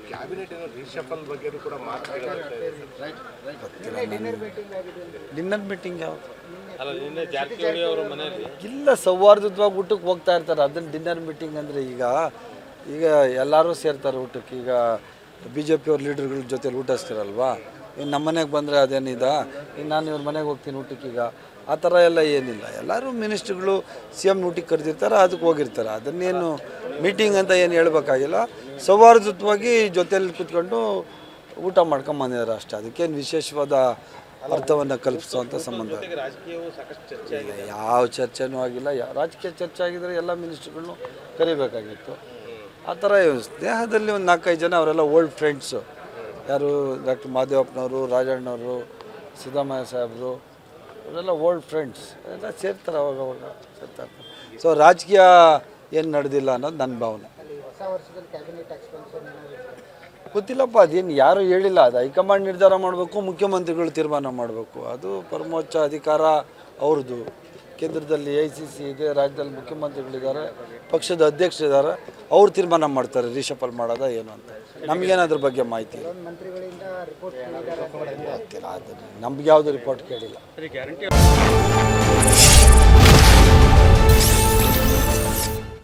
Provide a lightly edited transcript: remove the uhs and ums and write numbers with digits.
Cabinet reshuffle ಬಗ್ಗೆ ಕೂಡ dinner meeting ಯಾವುದು ಅಲ್ಲ ನಿನ್ನೆ ಜಾರಕಿಹೊಳಿ ಅವರ ಮನೆಯಲ್ಲಿ ಇಲ್ಲ, ಸೌಹಾರ್ದವಾಗಿ ಊಟಕ್ಕೆ ಹೋಗ್ತಾ ಇರ್ತಾರೆ. ಅದನ್ನು ಡಿನ್ನರ್ ಮೀಟಿಂಗ್ ಅಂದರೆ ಈಗ ಎಲ್ಲರೂ ಸೇರ್ತಾರೆ ಊಟಕ್ಕೆ. ಈಗ ಬಿ ಜೆ ಪಿಯವ್ರ ಲೀಡರ್ಗಳ ಜೊತೆಲಿ ಊಟಿಸ್ತಿರಲ್ವಾ. ಇನ್ನು ನಮ್ಮ ಮನೆಗೆ ಬಂದರೆ ಅದೇನಿದೆ, ಇನ್ನು ನಾನು ಇವ್ರ ಮನೆಗೆ ಹೋಗ್ತೀನಿ ಊಟಕ್ಕೆ. ಈಗ ಆ ಥರ ಎಲ್ಲ ಏನಿಲ್ಲ. ಎಲ್ಲರೂ ಮಿನಿಸ್ಟ್ರುಗಳು ಸಿ ಎಮ್ ಊಟಕ್ಕೆ ಕರೆದಿರ್ತಾರೆ, ಅದಕ್ಕೆ ಹೋಗಿರ್ತಾರೆ. ಅದನ್ನೇನು ಮೀಟಿಂಗ್ ಅಂತ ಏನು ಹೇಳ್ಬೇಕಾಗಿಲ್ಲ. ಸೌಹಾರ್ದಯುತವಾಗಿ ಜೊತೆಯಲ್ಲಿ ಕೂತ್ಕೊಂಡು ಊಟ ಮಾಡ್ಕೊಂಬಂದಿದ್ದಾರೆ ಅಷ್ಟೇ. ಅದಕ್ಕೇನು ವಿಶೇಷವಾದ ಅರ್ಥವನ್ನು ಕಲ್ಪಿಸುವಂಥ ಸಂಬಂಧ. ರಾಜಕೀಯವು ಸಾಕಷ್ಟು ಚರ್ಚೆ ಆಗಿದೆ. ಯಾವ ಚರ್ಚೆನೂ ಆಗಿಲ್ಲ. ರಾಜಕೀಯ ಚರ್ಚೆ ಆಗಿದ್ದರೆ ಎಲ್ಲ ಮಿನಿಸ್ಟ್ರುಗಳನ್ನು ಕರಿಬೇಕಾಗಿತ್ತು. ಆ ಥರ ಸ್ನೇಹದಲ್ಲಿ ಒಂದು 4-5 ಜನ ಅವರೆಲ್ಲ ಓಲ್ಡ್ ಫ್ರೆಂಡ್ಸು. ಯಾರು ಡಾಕ್ಟರ್ ಮಾದೇವಪ್ಪನವರು, ರಾಜಣ್ಣವರು, ಸಿದ್ದರಾಮಯ್ಯ ಸಾಹೇಬರು, ಅವರೆಲ್ಲ ಓಲ್ಡ್ ಫ್ರೆಂಡ್ಸ್. ಎಲ್ಲ ಸೇರ್ತಾರೆ, ಅವಾಗ ಸೇರ್ತಾ ಇರ್ತಾರೆ. ಸೊ ರಾಜಕೀಯ ಏನು ನಡೆದಿಲ್ಲ ಅನ್ನೋದು ನನ್ನ ಭಾವನೆ. ಗೊತ್ತಿಲ್ಲಪ್ಪ, ಅದೇನು ಯಾರೂ ಹೇಳಿಲ್ಲ. ಅದು ಹೈಕಮಾಂಡ್ ನಿರ್ಧಾರ ಮಾಡಬೇಕು, ಮುಖ್ಯಮಂತ್ರಿಗಳು ತೀರ್ಮಾನ ಮಾಡಬೇಕು. ಅದು ಪರಮೋಚ್ಚ ಅಧಿಕಾರ ಅವ್ರದ್ದು. ಕೇಂದ್ರದಲ್ಲಿ ICC ಇದೆ, ರಾಜ್ಯದಲ್ಲಿ ಮುಖ್ಯಮಂತ್ರಿಗಳಿದ್ದಾರೆ, ಪಕ್ಷದ ಅಧ್ಯಕ್ಷರಿದ್ದಾರೆ. ಅವ್ರು ತೀರ್ಮಾನ ಮಾಡ್ತಾರೆ ರೀಶಫಲ್ ಮಾಡೋದ ಏನು ಅಂತ. ನಮಗೇನಾದ್ರ ಬಗ್ಗೆ ಮಾಹಿತಿ ಇಲ್ಲ. ನಮ್ಗೆ ಯಾವುದು ರಿಪೋರ್ಟ್ ಕೇಳಿಲ್ಲ.